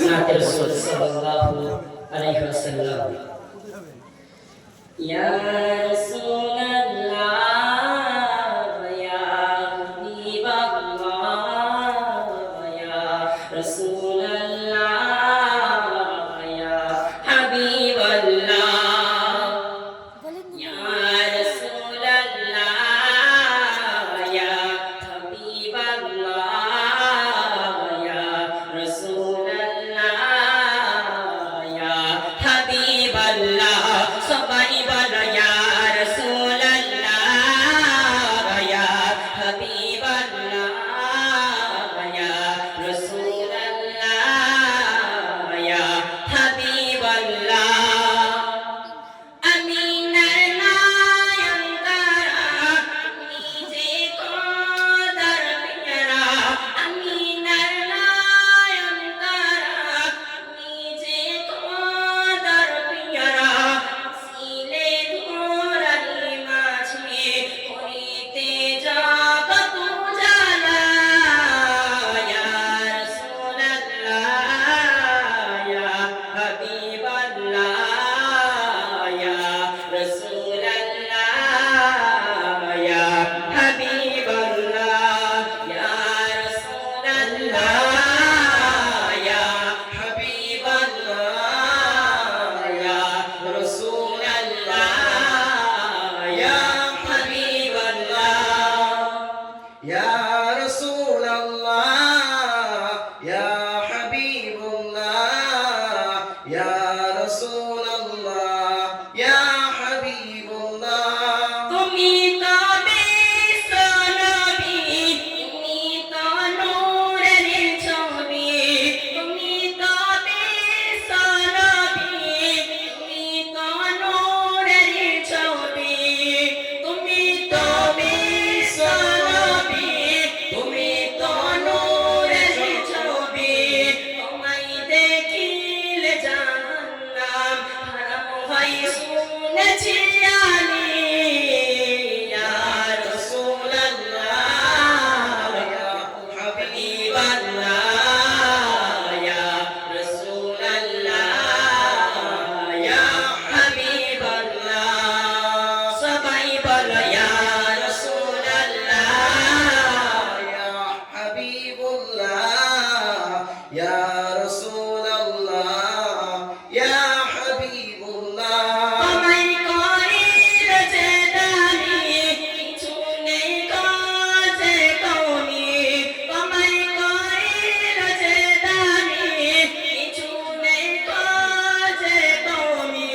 নাতে রাসূল সাল্লাল্লাহু আলাইহি ওয়াসাল্লাম ইয়া রাসূলাল্লাহ ইয়া হাবিবাল্লাহ ইয়া রাসূলাল্লাহ ইয়া হাবিবাল্লাহ ইয়া রাসূলাল্লাহ ইয়া হাবিবাল্লাহ ইয়া রাসূলাল্লাহ ইয়া হাবিবাল্লাহ সবাই বলো ইয়া রাসূলাল্লাহ ইয়া হাবিবাল্লাহ ইয়া রাসূলাল্লাহ ইয়া হাবিবাল্লাহ আমিনার নয়ন তারা নিজে কদর পিয়ারা আমিনার নয়ন তারা নিজে কদর পিয়ারা সিলে ধরালি মাঝে হইতে জগৎ উজালা ইয়া রাসূলাল্লাহ ইয়া হাবিবাল্লাহ ইয়া রাসূলাল্লাহ ইয়া হাবিবাল্লাহ ইয়া রাসূলাল্লাহ ইয়া হাবিবাল্লাহ ইয়া রাসূলাল্লাহ ইয়া হাবিবাল্লাহ يا رسول الله يا حبيب الله يا رسول الله يا حبيب الله তুমি তো বিশ্বনবী তুমি তো নূরের ছবি তুমি তো বিশ্বনবী তুমি তো নূরের ছবি তুমি তো বিশ্বনবী তুমি তো নূরের ছবি তোমায় দেখিলে জাহান্নাম হারাম হয় শুনেছি আমি ইয়া রাসূলাল্লাহ ইয়া হাবিবাল্লাহ ইয়া রাসূলাল্লাহ ইয়া হাবিবাল্লাহ সবাই বলো ইয়া রাসূলাল্লাহ يا حبيب الله يا رسول الله يا حبيب الله আমায় করিল যে দানি কিছু নেই কাজে কওমি আমায় করিল যে দানি কিছু নেই কাজে কওমি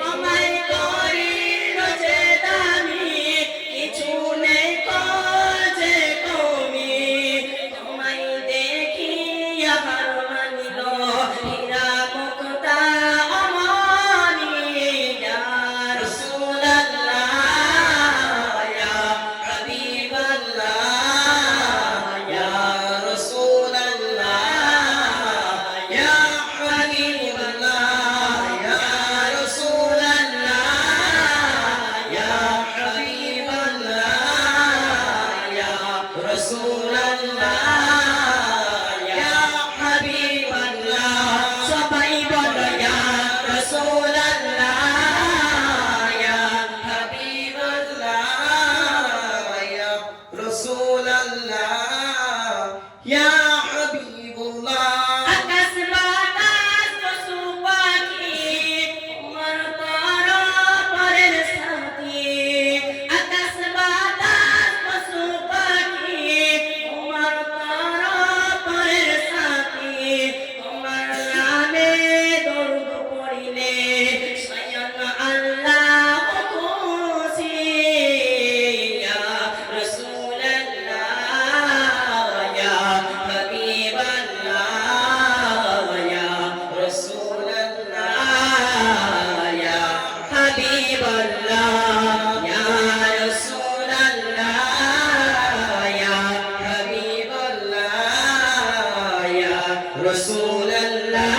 আমায় করিল যে দানি কিছু নেই কাজে কওমি তোমায় দেখিয়া হার মানিল হীরা মুক্তা অমনি ইয়া রাসূলাল্লাহ ইয়া হাবিবাল্লাহ ইয়া রাসূলাল্লাহ ইয়া হাবিবাল্লাহ ইয়া রাসূলাল্লাহ ইয়া হাবিবাল্লাহ ইয়া রাসূলাল্লাহ ইয়া হাবিবাল্লাহ সবাই বলো ইয়া রাসূলাল্লাহ ইয়া হাবিবাল্লাহ ইয়া রাসূলাল্লাহ ইয়া হাবিবুল্লাহ আকাশ বাতাস পশু পাখি তোমার পরের সাথী আকাশ বাতাস পশু পাখি তোমার পরের সাথী তোমার নামে দরুদ পড়িলে স্বয়ং আল্লাহ খুশি ইয়া রাসূলাল্লাহ ইয়া হাবিবাল্লাহ ইয়া রাসূলাল্লাহ ইয়া হাবিবাল্লাহ ইয়া রাসূলাল্লাহ ইয়া হাবিবাল্লাহ ইয়া রাসূলাল্লাহ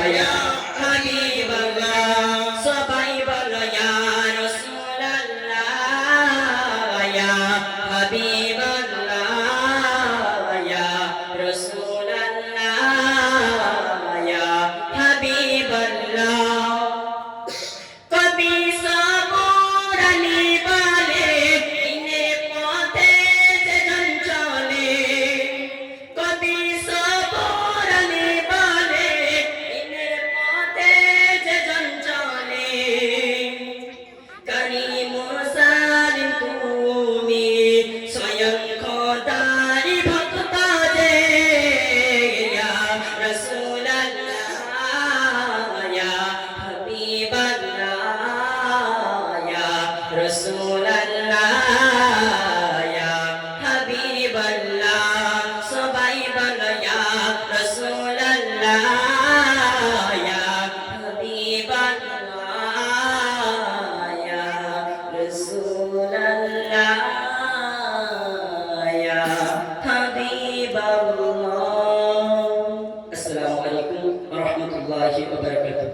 ইয়া হাবিবাল্লাহ সবাই বলো ইয়া রাসূলাল্লাহ ইয়া হাবিবাল্লাহ হাবিবাল্লাহ। আসসালামু আলাইকুম ওয়া রাহমাতুল্লাহি ওয়া বারাকাতুহু।